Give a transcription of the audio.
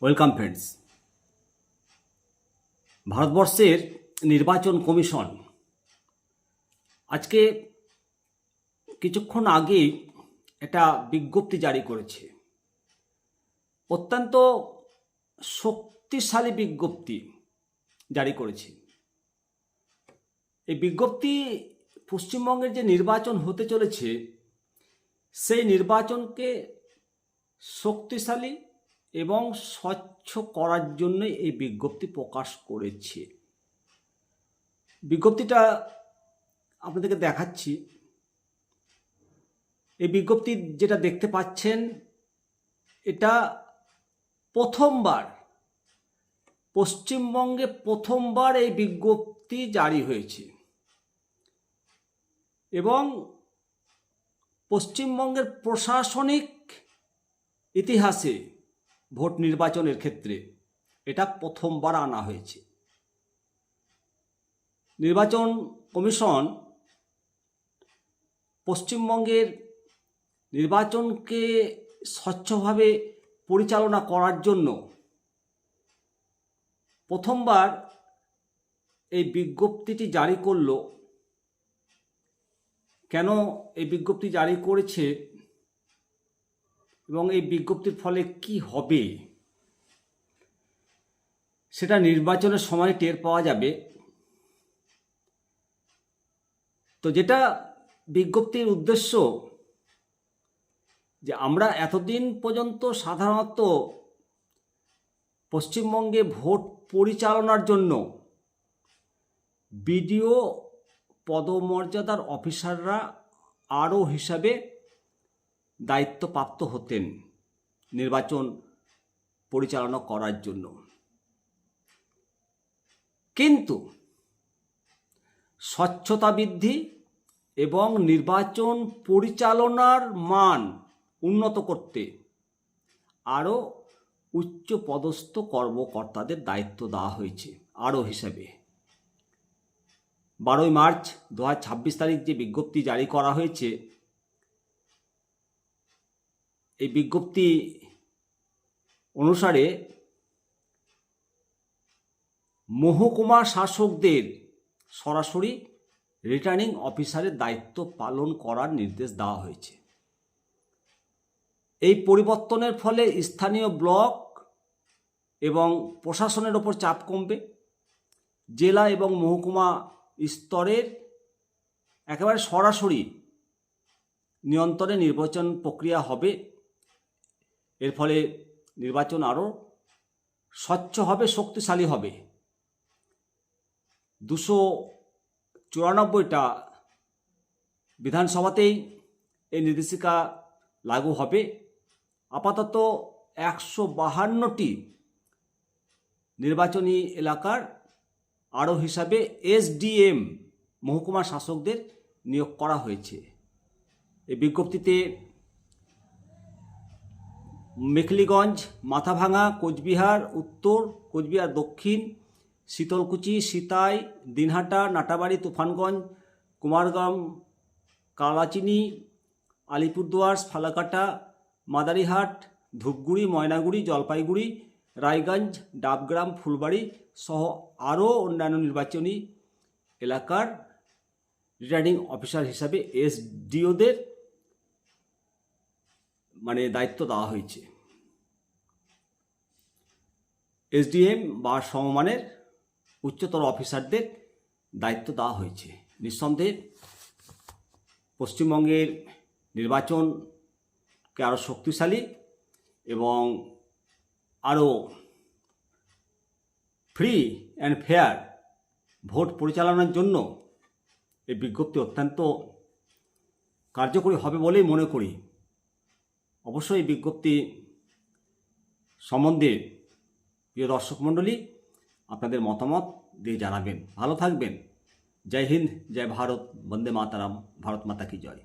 Welcome friends. ভারতবর্ষের নির্বাচন commission আজকে কিছুক্ষণ আগেই একটা বিজ্ঞপ্তি জারি করেছে। অত্যন্ত শক্তিশালী বিজ্ঞপ্তি জারি করেছে। এই বিজ্ঞপ্তি পশ্চিমবঙ্গের যে নির্বাচন হতে চলেছে সেই নির্বাচনকে শক্তিশালী এবং স্বচ্ছ করার জন্য এই বিজ্ঞপ্তি প্রকাশ করেছে। বিজ্ঞপ্তিটা আপনাদেরকে দেখাচ্ছি। এই বিজ্ঞপ্তি যেটা দেখতে পাচ্ছেন, এটা প্রথমবার পশ্চিমবঙ্গে এই বিজ্ঞপ্তি জারি হয়েছে এবং পশ্চিমবঙ্গের প্রশাসনিক ইতিহাসে ভোট নির্বাচনের ক্ষেত্রে এটা প্রথমবার আনা হয়েছে। নির্বাচন কমিশন পশ্চিমবঙ্গের নির্বাচনকে স্বচ্ছভাবে পরিচালনা করার জন্য প্রথমবার এই বিজ্ঞপ্তিটি জারি করল। কেন এই বিজ্ঞপ্তি জারি করেছে এবং এই বিজ্ঞপ্তির ফলে কি হবে সেটা নির্বাচনের সময় টের পাওয়া যাবে। তো যেটা বিজ্ঞপ্তির উদ্দেশ্য, যে আমরা এতদিন পর্যন্ত সাধারণত পশ্চিমবঙ্গে ভোট পরিচালনার জন্য বিডিও পদমর্যাদার অফিসাররা আরও হিসাবে দায়িত্বপ্রাপ্ত হতেন নির্বাচন পরিচালনা করার জন্য। কিন্তু স্বচ্ছতা বৃদ্ধি এবং নির্বাচন পরিচালনার মান উন্নত করতে আরও উচ্চ পদস্থ কর্মকর্তাদের দায়িত্ব দেওয়া হয়েছে আরও হিসাবে। 12 মার্চ 2026 তারিখ যে বিজ্ঞপ্তি জারি করা হয়েছে, এই বিজ্ঞপ্তি অনুসারে মহকুমা শাসকদের সরাসরি রিটার্নিং অফিসারের দায়িত্ব পালন করার নির্দেশ দেওয়া হয়েছে। এই পরিবর্তনের ফলে স্থানীয় ব্লক এবং প্রশাসনের ওপর চাপ কমবে। জেলা এবং মহকুমা স্তরের একেবারে সরাসরি নিয়ন্ত্রণে নির্বাচন প্রক্রিয়া হবে। এর ফলে নির্বাচন আরও স্বচ্ছ হবে, শক্তিশালী হবে। 294টা বিধানসভাতেই এই নির্দেশিকা লাগু হবে। আপাতত 152টি নির্বাচনী এলাকার আরও হিসাবে এসডিএম মহকুমা শাসকদের নিয়োগ করা হয়েছে। এই বিজ্ঞপ্তিতে মেখলিগঞ্জ, মাথাভাঙা, কোচবিহার উত্তর, কোচবিহার দক্ষিণ, শীতলকুচি, সিতাই, দিনহাটা, নাটাবাড়ি, তুফানগঞ্জ, কুমারগ্রাম, কালাচিনি, আলিপুরদুয়ার, ফালাকাটা, মাদারিহাট, ধূপগুড়ি, ময়নাগুড়ি, জলপাইগুড়ি, রায়গঞ্জ, ডাবগ্রাম, ফুলবাড়ি সহ আরও অন্যান্য নির্বাচনী এলাকার রিটার্নিং অফিসার হিসাবে এসডিওদের দায়িত্ব দেওয়া হয়েছে। এসডিএম বা সমমানের উচ্চতর অফিসারদের দায়িত্ব দেওয়া হয়েছে। নিঃসন্দেহে পশ্চিমবঙ্গের নির্বাচনকে আরও শক্তিশালী এবং আরও ফ্রি অ্যান্ড ফেয়ার ভোট পরিচালনার জন্য এই বিজ্ঞপ্তি অত্যন্ত কার্যকরী হবে বলেই মনে করি। অবশ্যই এই বিজ্ঞপ্তি সম্বন্ধে প্রিয় দর্শক মণ্ডলী আপনাদের মতামত দিয়ে জানাবেন। ভালো থাকবেন। জয় হিন্দ, জয় ভারত, বন্দে মাতারাম, ভারত মাতা কি জয়।